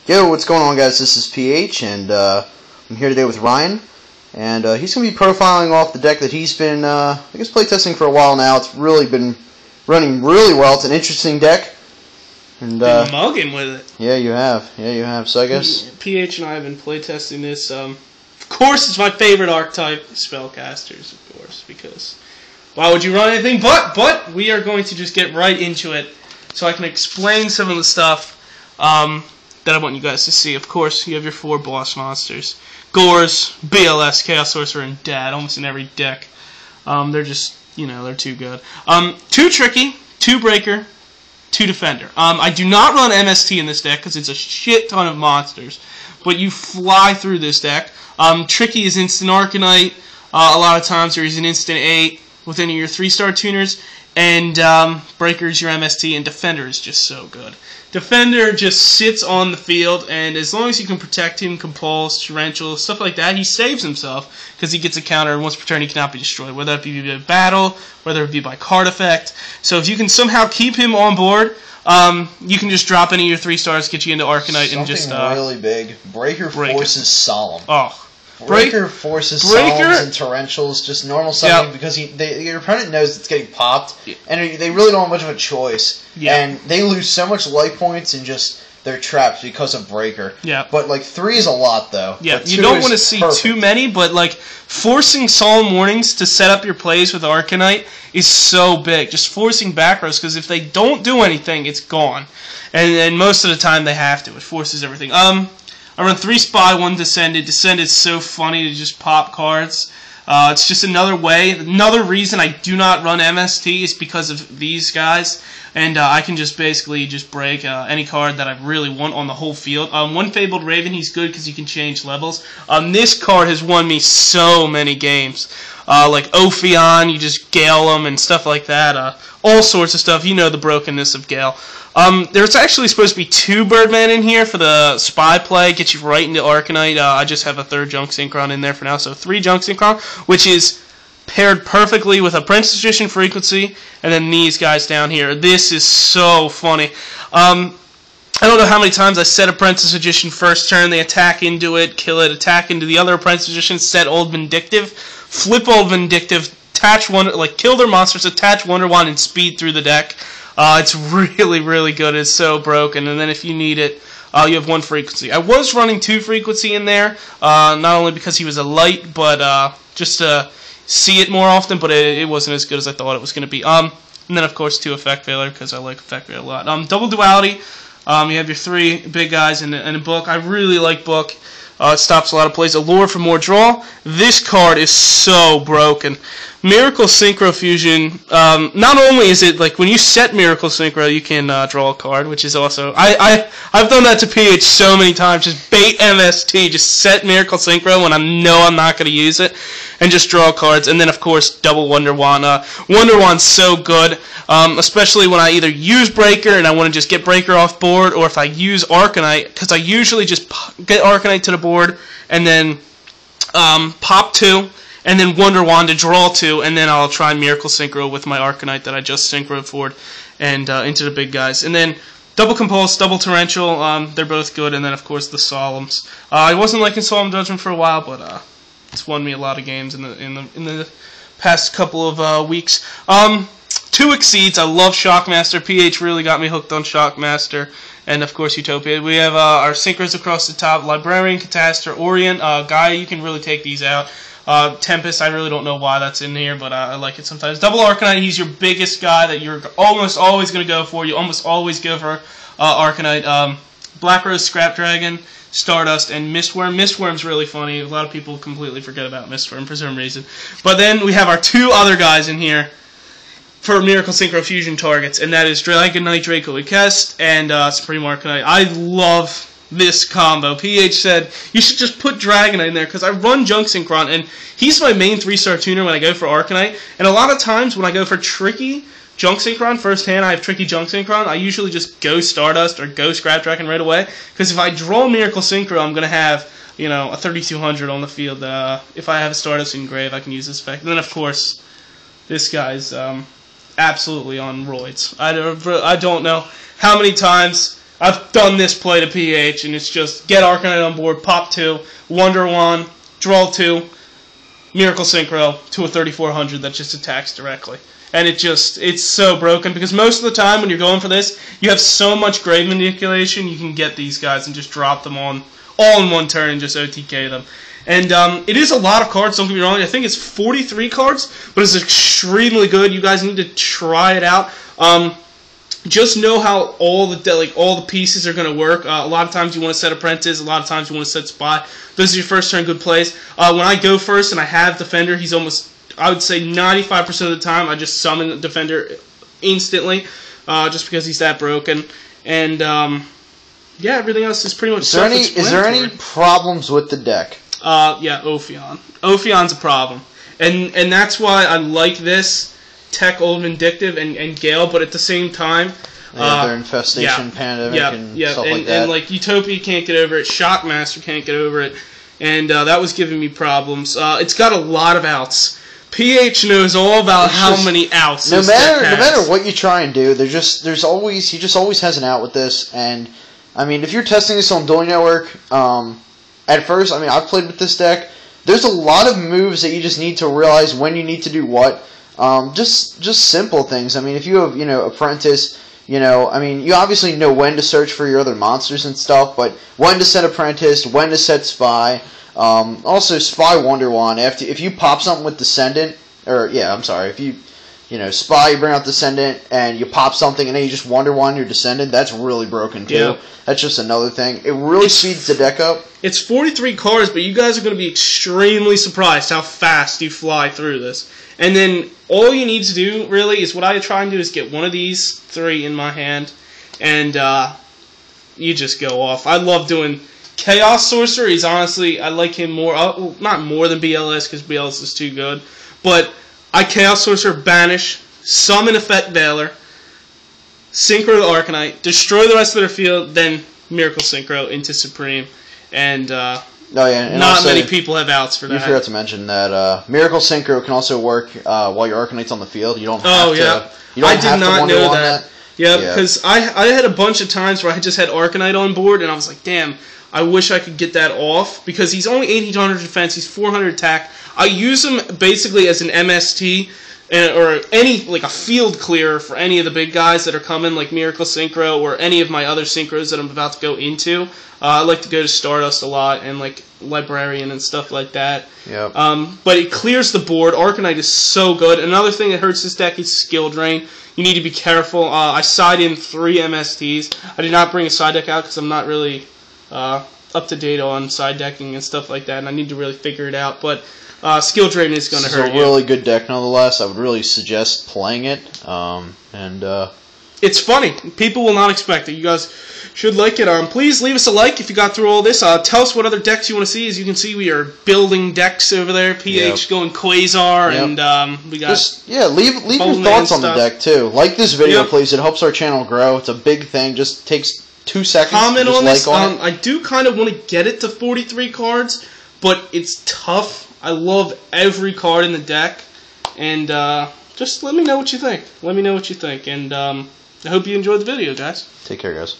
Yo, what's going on, guys? This is PH, and I'm here today with Ryan, and he's going to be profiling off the deck that he's been, I guess, playtesting for a while now. It's really been running really well. It's an interesting deck. And been mugging with it. Yeah, you have. Yeah, you have. So I guess PH and I have been playtesting this. Of course, it's my favorite archetype, spellcasters, of course, because why would you run anything but we are going to just get right into it, so I can explain some of the stuff that I want you guys to see. Of course, you have your 4 boss monsters. Gores, BLS, Chaos Sorcerer, and Dad, almost in every deck. They're just, they're too good. 2 Tricky, 2 Breaker, 2 Defender. I do not run MST in this deck because it's a shit ton of monsters, but you fly through this deck. Tricky is instant Arcanite, a lot of times, or he's an instant 8 with any of your 3-star tuners, and Breaker is your MST, and Defender is just so good. Defender just sits on the field, and as long as you can protect him, Compulse, Torrential, stuff like that, he saves himself because he gets a counter, and once per turn he cannot be destroyed, whether it be by battle, whether it be by card effect. So if you can somehow keep him on board, you can just drop any of your 3-stars, get you into Arcanite, and just really big. Breaker forces Solemn. Oh. Breaker forces Solemns and Torrentials, just normal summoning, because your opponent knows it's getting popped, and they really don't have much of a choice. And they lose so much life points and just they're trapped because of Breaker. But like 3 is a lot though. You don't want to see too many, but like forcing Solemn Warnings to set up your plays with Arcanite is so big. Just forcing back rows, because if they don't do anything, it's gone. And most of the time they have to. It forces everything. I run 3 Spy, 1 Descended. Descended's so funny to just pop cards. It's just another way. Another reason I do not run MST is because of these guys. And I can just basically just break any card that I really want on the whole field. 1 Fabled Raven, he's good because you can change levels. This card has won me so many games. Like Ophion, you just Gale them and stuff like that. All sorts of stuff. You know the brokenness of Gale. There's actually supposed to be 2 Birdman in here for the Spy play, get you right into Arcanite. I just have a 3rd Junk Synchron in there for now, so 3 Junk Synchron, which is paired perfectly with a Prince Magician Frequency, and then these guys down here. This is so funny. I don't know how many times I set Apprentice Magician first turn, they attack into it, kill it, attack into the other Apprentice Magician, set Old Vindictive, flip Old Vindictive, attach kill their monsters, attach Wonder Wand, and speed through the deck. It's really, really good. It's so broken. And then if you need it, you have 1 Frequency. I was running 2 Frequency in there, not only because he was a light, but just to see it more often, but it wasn't as good as I thought it was going to be. And then, of course, 2 Effect Veiler, because I like Effect Veiler a lot. Double Duality, you have your 3 big guys in a book. I really like book. It stops a lot of plays. Allure for more draw. This card is so broken. Miracle Synchro Fusion, not only is it like when you set Miracle Synchro, you can draw a card, which is also, I've done that to PH so many times, just bait MST, just set Miracle Synchro when I know I'm not going to use it, and just draw cards. And then of course double Wonder Wand. Wonder Wand's so good, especially when I either use Breaker and I want to just get Breaker off board, or if I use Arcanite, because I usually just get Arcanite to the board and then pop 2. And then Wonder Wand to draw 2, and then I'll try Miracle Synchro with my Arcanite that I just synchroed forward and into the big guys. And then double Compulse, double Torrential, they're both good. And then of course the Solemns. I wasn't liking Solemn Judgment for a while, but it's won me a lot of games in the past couple of weeks. 2 Exceeds. I love Shockmaster. PH really got me hooked on Shockmaster. And of course Utopia. We have our synchros across the top: Librarian, Catastor, Orient, Gaia. You can really take these out. Tempest, I really don't know why that's in here, but I like it sometimes. Double Arcanite, he's your biggest guy that you're almost always going to go for. You almost always go for Arcanite. Black Rose, Scrap Dragon, Stardust, and Mistworm. Mistworm's really funny. A lot of people completely forget about Mistworm for some reason. But then we have our 2 other guys in here for Miracle Synchro Fusion targets, and that is Dragonite, Draco Equest, and Supreme Arcanite. I love this combo. PH said you should just put Dragonite in there, because I run Junk Synchron, and he's my main 3-star tuner when I go for Arcanite. And a lot of times when I go for Tricky Junk Synchron first hand, I have Tricky Junk Synchron, I usually just go Stardust or go Scrap Dragon right away, because if I draw Miracle Synchro, I'm going to have, a 3200 on the field. If I have a Stardust Engrave, I can use this effect. And then of course this guy's absolutely on roids. I don't know how many times I've done this play to PH, and it's just get Arcanite on board, pop 2, Wonder Wand, draw 2, Miracle Synchro to a 3400 that just attacks directly. And it's so broken, because most of the time when you're going for this, you have so much grave manipulation, you can get these guys and just drop them all in one turn and just OTK them. And it is a lot of cards, don't get me wrong. I think it's 43 cards, but it's extremely good. You guys need to try it out. Just know how all the pieces are going to work. A lot of times you want to set Apprentice, a lot of times you want to set Spy. Those are your first turn good plays. When I go first and I have Defender, he's almost, I would say 95% of the time, I just summon Defender instantly, just because he's that broken. And yeah, everything else is pretty much self-explanatory. Is there any problems with the deck? Yeah, Ophion. Ophion's a problem. And that's why I like this Tech, Old Vindictive, and Gale, but at the same time... their Infestation, Pandemic, and stuff like that. And like Utopia can't get over it, Shockmaster can't get over it, and that was giving me problems. It's got a lot of outs. PH knows all about many outs. No matter what you try and do, he just always has an out with this. And I mean, if you're testing this on Dueling Network, at first, I mean, I've played with this deck. There's a lot of moves that you just need to realize when you need to do what. Just simple things. I mean, if you have Apprentice, I mean, you obviously know when to search for your other monsters and stuff, but when to set Apprentice, when to set Spy. Also, Spy Wonder Wand. If you pop something with Descendant, if you Spy, you bring out Descendant, and you pop something, and then you just Wonder Wand your Descendant, that's really broken too. Yeah. That's just another thing. It really speeds the deck up. It's 43 cards, but you guys are going to be extremely surprised how fast you fly through this. And then all you need to do, really, is what I try and do is get one of these 3 in my hand, and you just go off. I love doing Chaos Sorcerer. He's honestly, I like him more, not more than BLS, because BLS is too good, but I Chaos Sorcerer, Banish, summon Effect Veiler, Synchro the Arcanite, destroy the rest of their field, then Miracle Synchro into Supreme, and and not many people have outs for that. You forgot to mention that Miracle Synchro can also work while your Arcanite's on the field. You don't have to. I did not know that. Yeah, because I had a bunch of times where I just had Arcanite on board, and I was like, damn, I wish I could get that off, because he's only 1800 defense, he's 400 attack. I use him basically as an MST, or a field clearer for any of the big guys that are coming, like Miracle Synchro, or any of my other Synchros that I'm about to go into. I like to go to Stardust a lot, and like Librarian and stuff like that. Yep. But it clears the board. Arcanite is so good. Another thing that hurts this deck is Skill Drain. You need to be careful. I side in 3 MSTs. I did not bring a side deck out because I'm not really up to date on side decking and stuff like that, and I need to really figure it out. But Skill Drain is going to hurt you. It's a really good deck, nonetheless. I would really suggest playing it. It's funny. People will not expect it. You guys should like it. Please leave us a like if you got through all this. Tell us what other decks you want to see. As you can see, we are building decks over there. PH going Quasar, and we got leave your thoughts on the deck too. Like this video, please. It helps our channel grow. It's a big thing. Just takes 2 seconds. Comment to just on this. Like on it. I do kind of want to get it to 43 cards, but it's tough. I love every card in the deck, and just let me know what you think. Let me know what you think, and I hope you enjoyed the video, guys. Take care, guys.